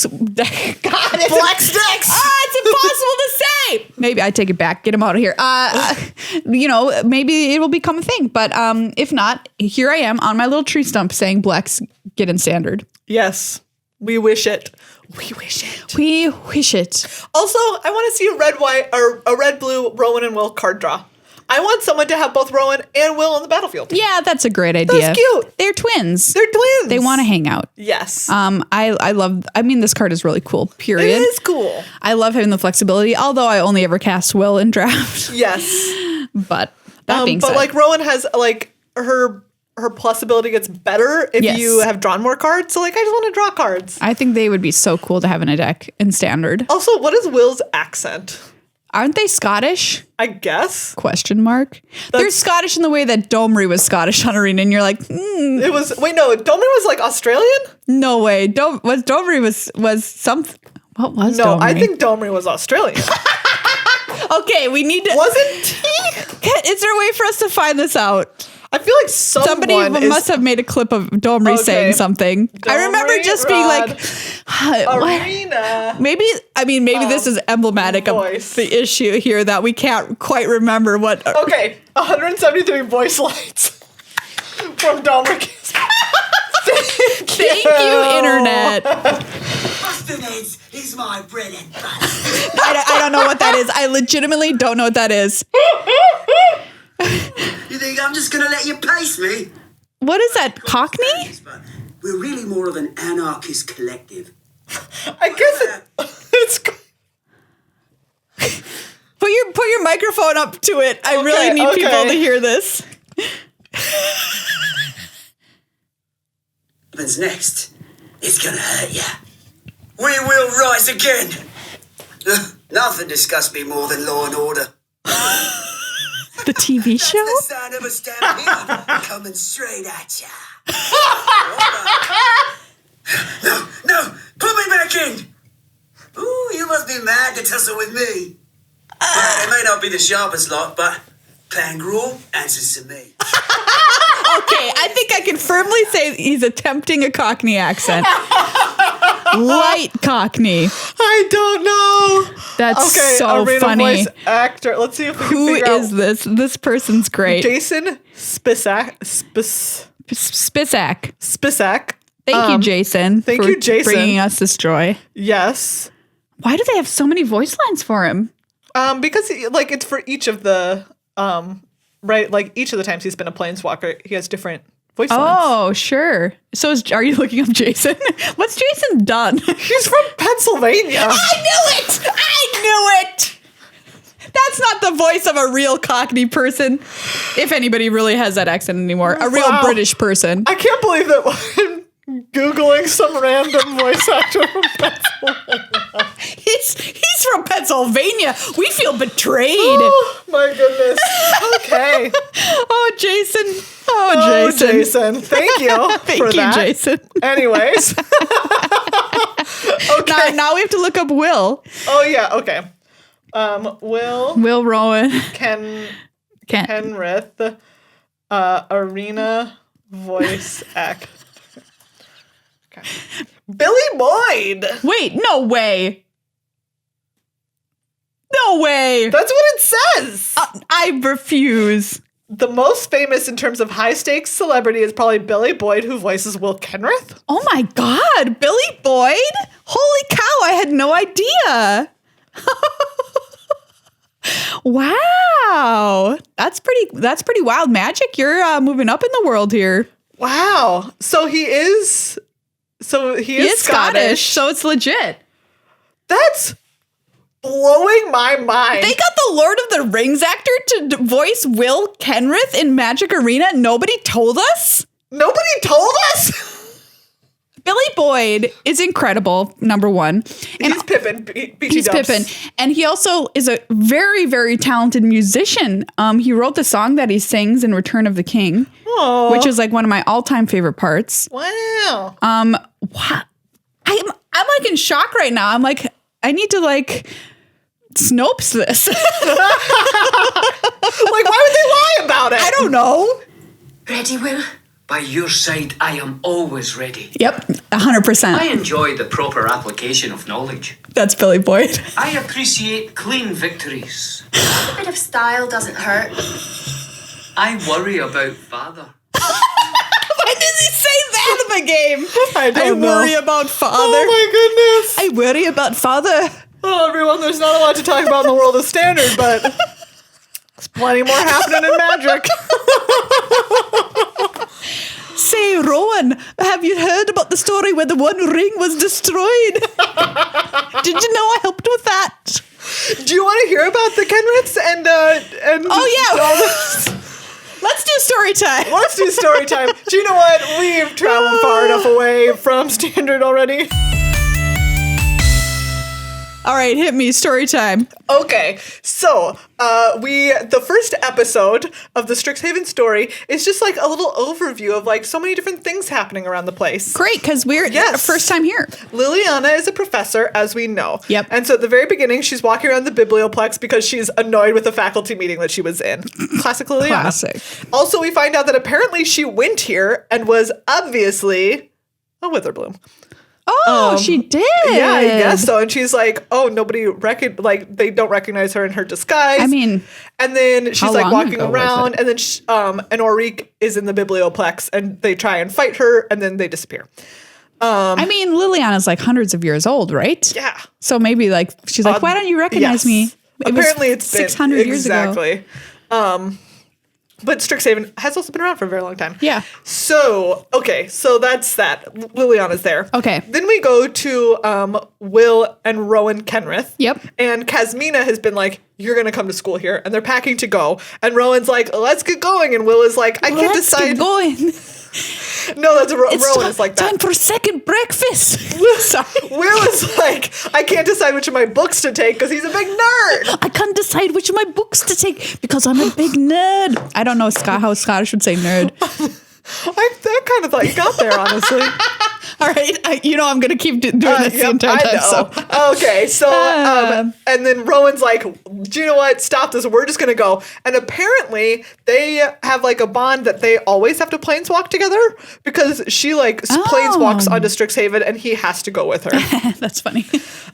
God, Blex decks! It's impossible to say. Maybe I take it back. Get him out of here. Maybe it will become a thing. But if not, here I am on my little tree stump saying Blex, get in standard. Yes. We wish it. We wish it. We wish it. Also, I want to see a red-white or a red-blue Rowan and Will card draw. I want someone to have both Rowan and Will on the battlefield. Yeah, that's a great idea. That's cute. They're twins. They want to hang out. Yes. This card is really cool, period. It is cool. I love having the flexibility, although I only ever cast Will in draft. Yes. But that being said. But like Rowan has like her plus ability gets better if you have drawn more cards. So like, I just want to draw cards. I think they would be so cool to have in a deck in standard. Also, what is Will's accent? Aren't they Scottish? I guess. Question mark. They're Scottish in the way that Domri was Scottish on Arena, and you're like, It was, wait, no, Domri was like Australian? No way. Domri was something. What was Domri? No, I think Domri was Australian. Okay, we need to. Wasn't he? Is there a way for us to find this out? I feel like somebody must have made a clip of Domri saying something. Domri, I remember just being like, Arena. Maybe this is emblematic voice. of the issue here that we can't quite remember what. Okay, 173 voice lines from Domri. Thank you, Internet. Is my bread and butter. I don't know what that is. I legitimately don't know what that is. You think I'm just going to let you pace me? What is that, Cockney? But we're really more of an anarchist collective. I guess it's... Put your microphone up to it. I really need people to hear this. What's next? It's going to hurt ya. We will rise again. Nothing disgusts me more than law and order. The TV show? That's the sound of a stampede coming straight at ya. No, put me back in. Ooh, you must be mad to tussle with me. Well, it may not be the sharpest lot, but Plan Gruel answers to me. Okay, I think I can firmly say he's attempting a Cockney accent. Light Cockney. I don't know. That's so funny. Voice actor. Let's see if we can Who figure out. is this? This person's great. Jason Spisak. Spisak. Thank you, Jason. Thank you, Jason, bringing us this joy. Yes. Why do they have so many voice lines for him? Because like it's for each of the right, like each of the times he's been a planeswalker, he has different voice lines. Oh, sure. So are you looking up Jason? What's Jason done? He's from Pennsylvania. I knew it. That's not the voice of a real Cockney person, if anybody really has that accent anymore. A real British person. I can't believe that I'm Googling some random voice actor from Pennsylvania. He's from Pennsylvania. We feel betrayed. Oh, my goodness. Okay. Oh, Jason. Oh, Jason. Thank you for that. Thank you, Jason. Anyways. Okay. Now we have to look up Will. Oh, yeah. Okay. Will Rowan. Kenrith. Arena voice act. Okay. Billy Boyd. Wait, no way. No way. That's what it says. I refuse. The most famous in terms of high stakes celebrity is probably Billy Boyd, who voices Will Kenrith. Oh my God, Billy Boyd? Holy cow, I had no idea. Wow. That's pretty wild magic. You're moving up in the world here. Wow. So he is So he is Scottish. So it's legit. That's blowing my mind. They got the Lord of the Rings actor to voice Will Kenrith in Magic Arena. Nobody told us. Nobody told us. Billy Boyd is incredible, number one. And he's Pippin. He's Pippin. And he also is a very, very talented musician. He wrote the song that he sings in Return of the King, which is like one of my all-time favorite parts. Wow. What? I'm like in shock right now. I'm like, I need to like Snopes this. Like, why would they lie about it? I don't know. Ready, Will? By your side, I am always ready. Yep, 100%. I enjoy the proper application of knowledge. That's Billy Boyd. I appreciate clean victories. A bit of style doesn't hurt. I worry about father. Why does he say that in the game? I don't know. worry about father. Oh my goodness. I worry about father. Oh, everyone, there's not a lot to talk about in the world of Standard, but there's plenty more happening in Magic. Say, Rowan, have you heard about the story where the One Ring was destroyed? Did you know I helped with that? Do you want to hear about the Kenriths and Oh, yeah. all this? Let's do story time. Let's do story time. Do you know what? We've traveled far enough away from Standard already. All right, hit me. Story time. Okay, so the first episode of the Strixhaven story is just like a little overview of like so many different things happening around the place. Great, because we're first time here. Liliana is a professor, as we know. Yep. And so at the very beginning, she's walking around the biblioplex because she's annoyed with the faculty meeting that she was in. Classic Liliana. Classic. Also, we find out that apparently she went here and was obviously a Witherbloom. Oh, she did. Yeah, I guess so. And she's like, oh, they don't recognize her in her disguise. I mean, and then she's like walking around, it? and then and Auric is in the biblioplex, and they try and fight her, and then they disappear. I mean, Liliana's like hundreds of years old, right? Yeah. So maybe like she's like, why don't you recognize me? Apparently, it's been 600 years ago. Exactly. But Strixhaven has also been around for a very long time. Yeah. So, okay, so that's that. Liliana's there. Okay. Then we go to Will and Rowan Kenrith. Yep. And Kasmina has been like, you're going to come to school here. And they're packing to go. And Rowan's like, let's get going. And Will is like, I can't decide. Let's get going. No, that's Rowan is like that. Time for second breakfast. Sorry. Will is like, I can't decide which of my books to take because he's a big nerd. I can't decide which of my books to take because I'm a big nerd. I don't know how Scottish would say nerd. I kind of thought you got there, honestly. All right. I'm going to keep doing this the entire time. So. Okay. So, and then Rowan's like, do you know what? Stop this. We're just going to go. And apparently they have like a bond that they always have to planeswalk together because she planeswalks onto Strixhaven and he has to go with her. That's funny.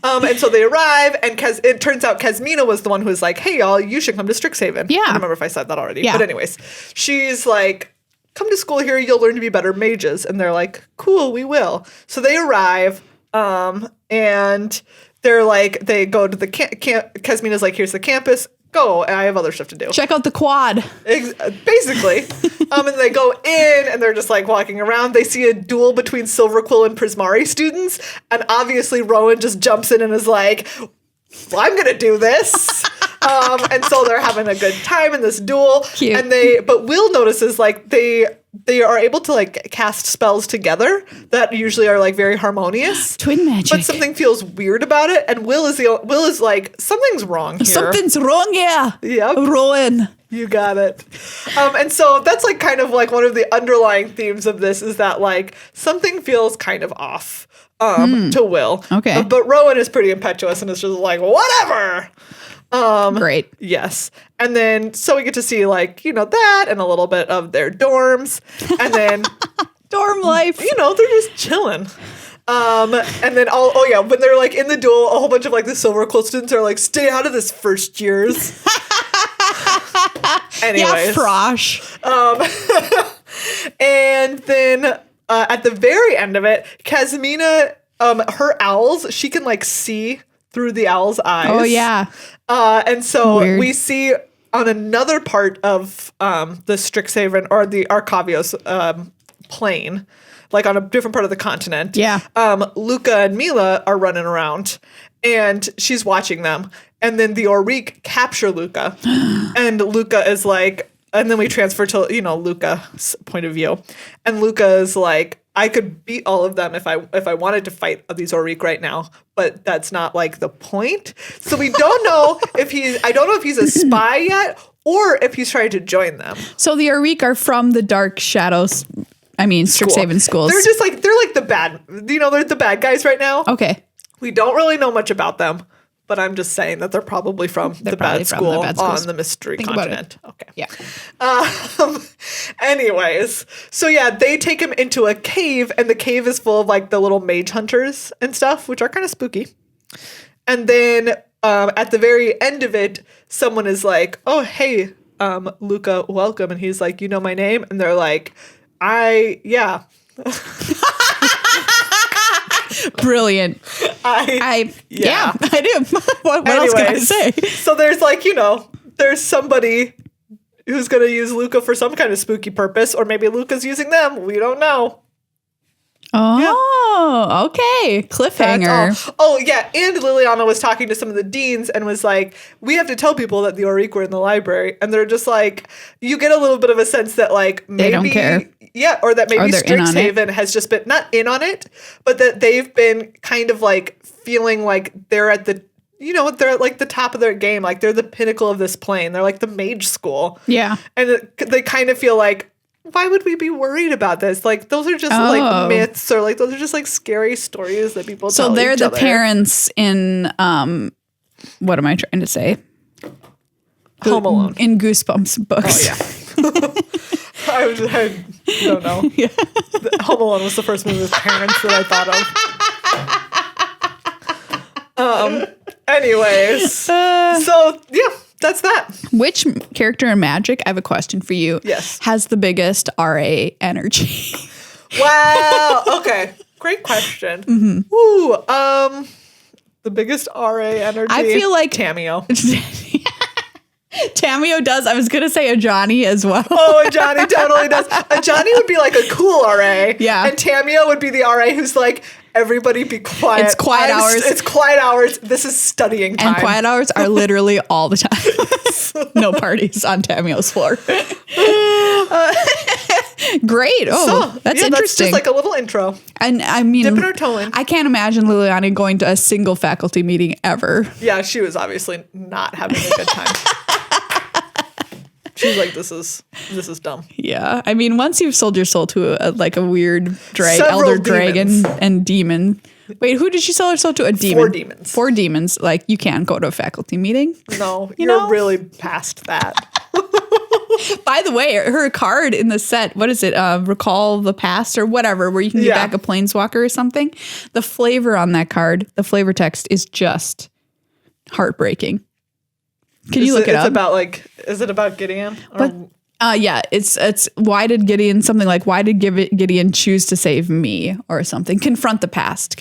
And so they arrive and it turns out Kasmina was the one who was like, hey, y'all, you should come to Strixhaven. Yeah. I don't remember if I said that already. Yeah. But anyways, she's like, come to school here, you'll learn to be better mages. And they're like, cool, we will. So they arrive, and they're like, they go to the Kasmina's like, here's the campus, go, and I have other stuff to do. Check out the quad. Basically. And they go in, and they're just like walking around. They see a duel between Silverquill and Prismari students, and obviously Rowan just jumps in and is like, well, I'm going to do this. And so they're having a good time in this duel. Cute. But Will notices like they are able to like cast spells together that usually are like very harmonious. Twin magic. But something feels weird about it. And Will is like, something's wrong here. Something's wrong, yeah. Yep. Rowan. You got it. And so that's like kind of like one of the underlying themes of this is that like something feels kind of off to Will. Okay. But Rowan is pretty impetuous and is just like, whatever. Great. Yes. And then, so we get to see like, that and a little bit of their dorms. And then dorm life. They're just chilling. And then when they're like in the duel, a whole bunch of like the Silverquill students are like, stay out of this first years. Anyways. Yeah, frosh. And then at the very end of it, Kasmina, her owls, she can like see through the owl's eyes. Oh, yeah. And so Weird. we see on another part of the Strixhaven or the Arcavios plane, like on a different part of the continent. Yeah. Luca and Mila are running around and she's watching them. And then the Auric capture Luca. And Luca is like, and then we transfer to, Luca's point of view. And Luca is like, I could beat all of them if I wanted to fight these Auric right now, but that's not like the point. So we don't know I don't know if he's a spy yet or if he's trying to join them. So the Auric are from the Dark Shadows. Strixhaven schools. They're like the bad, they're the bad guys right now. Okay. We don't really know much about them, but I'm just saying that they're probably from the bad school on the mystery continent. Okay. Yeah. Anyways, so yeah, they take him into a cave, and the cave is full of like the little mage hunters and stuff, which are kind of spooky. And then at the very end of it, someone is like, "Oh, hey, Luca, welcome," and he's like, "You know my name?" And they're like, yeah. Brilliant. I do. what else can I say? So there's there's somebody who's going to use Luca for some kind of spooky purpose, or maybe Luca's using them. We don't know. Oh, okay. Cliffhanger. Oh, yeah. And Liliana was talking to some of the deans and was like, we have to tell people that the Auric were in the library. And they're just like, you get a little bit of a sense that like maybe. They don't care. Yeah. Or that maybe Strixhaven has just been not in on it, but that they've been kind of like feeling like they're at the, they're at like the top of their game. Like they're the pinnacle of this plane. They're like the mage school. Yeah. And they kind of feel like, why would we be worried about this? Like, those are just like myths, or like those are just like scary stories that people tell. So they're each the other. Parents in what am I trying to say? Home Alone. In Goosebumps books. Oh yeah. I don't know. Yeah. Home Alone was the first movie with parents that I thought of. Anyways, so yeah. That's that. Which character in Magic, I have a question for you. Yes. Has the biggest RA energy? Wow. Okay. Great question. Mm-hmm. Ooh. The biggest RA energy. I feel like Tameo. Tameo does. I was gonna say a Johnny as well. Oh, a Johnny totally does. A Johnny would be like a cool RA. Yeah. And Tameo would be the RA who's like, everybody be quiet. It's quiet hours. It's quiet hours. This is studying time. And quiet hours are literally all the time. No parties on Tameo's floor. Great. Oh, so, that's interesting. That's just like a little intro. And I mean, dipping her toe in. I can't imagine Liliana going to a single faculty meeting ever. Yeah, she was obviously not having a good time. She's like, this is dumb. Yeah. I mean, once you've sold your soul to a weird Demons. elder dragon and demon. Wait, who did she sell her soul to? A demon. 4 demons. Like, you can't go to a faculty meeting. No, you're really past that. By the way, her card in the set, what is it? Recall the Past or whatever, where you can get back a planeswalker or something. The flavor on that card, the flavor text is just heartbreaking. Can you look it up? It's about is it about Gideon? Yeah, it's why did Gideon choose to save me or something? Confront the past.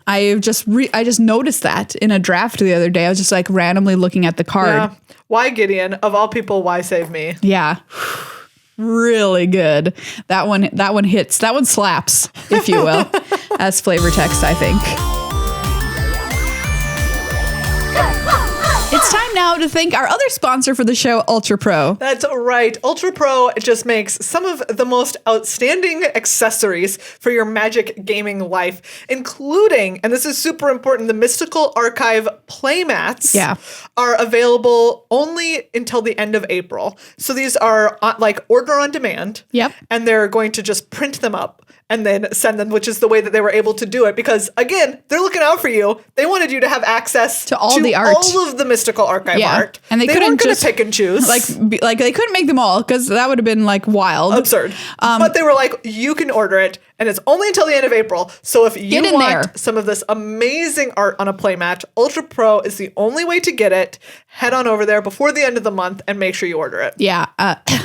I just noticed that in a draft the other day. I was just like randomly looking at the card. Yeah. Why Gideon? Of all people, why save me? Yeah. Really good. That one hits. That one slaps, if you will, as flavor text, I think. It's time now to thank our other sponsor for the show, Ultra Pro. That's right. Ultra Pro just makes some of the most outstanding accessories for your Magic gaming life, including, and this is super important, the Mystical Archive playmats are available only until the end of April. So these are order on demand. Yep. And they're going to just print them up and then send them, which is the way that they were able to do it. Because again, they're looking out for you. They wanted you to have access to all the art, all of the Mystical Archive art. And they weren't going just to pick and choose. Like they couldn't make them all because that would have been wild, absurd. But they were like, you can order it, and it's only until the end of April. So if you want some of this amazing art on a playmat, Ultra Pro is the only way to get it. Head on over there before the end of the month and make sure you order it. Yeah,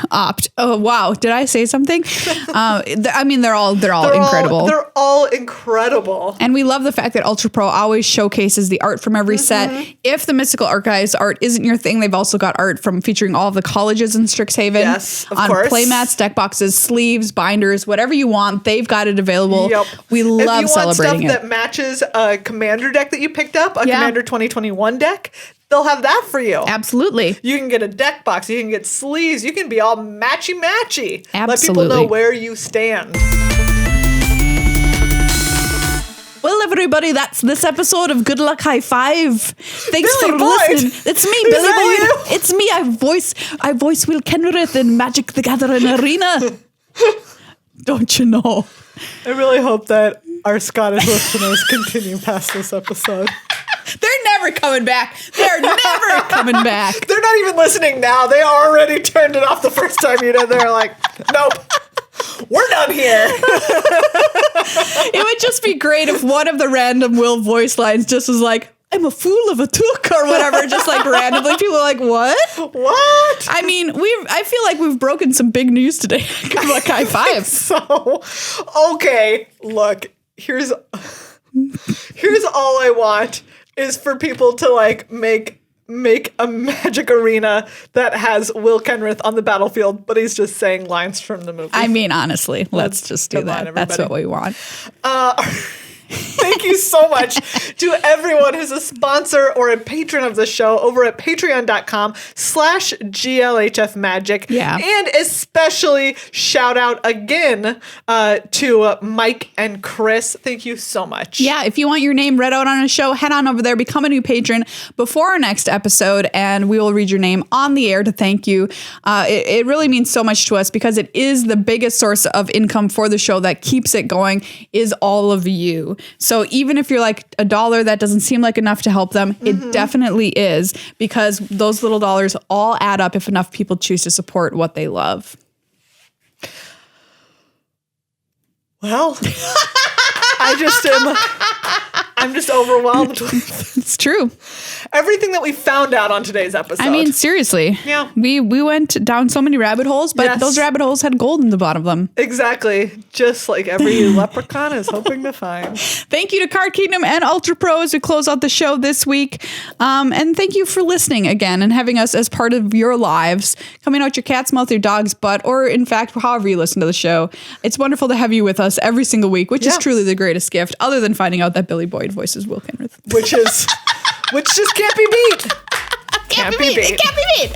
opt. Oh wow, did I say something? I mean, they're all incredible. They're all incredible, and we love the fact that Ultra Pro always showcases the art from every set. If the Mystical Archives are art isn't your thing, they've also got art from featuring all of the colleges in Strixhaven. Yes, of on course. playmats, deck boxes, sleeves, binders, whatever you want, they've got it available. Yep. We love celebrating if you want stuff that matches a Commander deck that you picked up, a Commander 2021 deck, they'll have that for you. Absolutely. You can get a deck box. You can get sleeves. You can be all matchy-matchy. Absolutely. Let people know where you stand. Well, everybody, that's this episode of Good Luck High Five. Thanks Billy for Boyd. listening. It's me, Billy that Boyd. It's me. I voice Will Kenrith in Magic the Gathering Arena. Don't you know? I really hope that our Scottish listeners continue past this episode. They're never coming back. They're never coming back. They're not even listening now. They already turned it off the first time you did. They're like, nope. We're done here. It would just be great if one of the random Will voice lines just was like, I'm a fool of a took or whatever, just like randomly. People are like, what? What? I mean, I feel like we've broken some big news today. Good luck, high five. So, okay, look, here's all I want is for people to like make a Magic Arena that has Will Kenrith on the battlefield, but he's just saying lines from the movie. I mean, honestly, let's just do Come on, that. That's what we want. Thank you so much to everyone who's a sponsor or a patron of the show over at patreon.com/GLHF Magic. Yeah. And especially shout out again to Mike and Chris. Thank you so much. Yeah, if you want your name read out on a show, head on over there, become a new patron before our next episode, and we will read your name on the air to thank you. It really means so much to us because it is the biggest source of income for the show that keeps it going is all of you. So even if you're like $1, that doesn't seem like enough to help them, it definitely is, because those little dollars all add up if enough people choose to support what they love. Well, I'm just overwhelmed with It's true. everything that we found out on today's episode. I mean, seriously. Yeah. We went down so many rabbit holes, but Yes. those rabbit holes had gold in the bottom of them. exactly. Just like every leprechaun is hoping to find. Thank you to Card Kingdom and Ultra Pro as we close out the show this week. And thank you for listening again and having us as part of your lives, coming out your cat's mouth, your dog's butt, or in fact, however you listen to the show. It's wonderful to have you with us every single week, which is truly the greatest gift, other than finding out that Billy Boyd voices Will Kenrith. Which just can't be beat. Can't be beat. It can't be beat.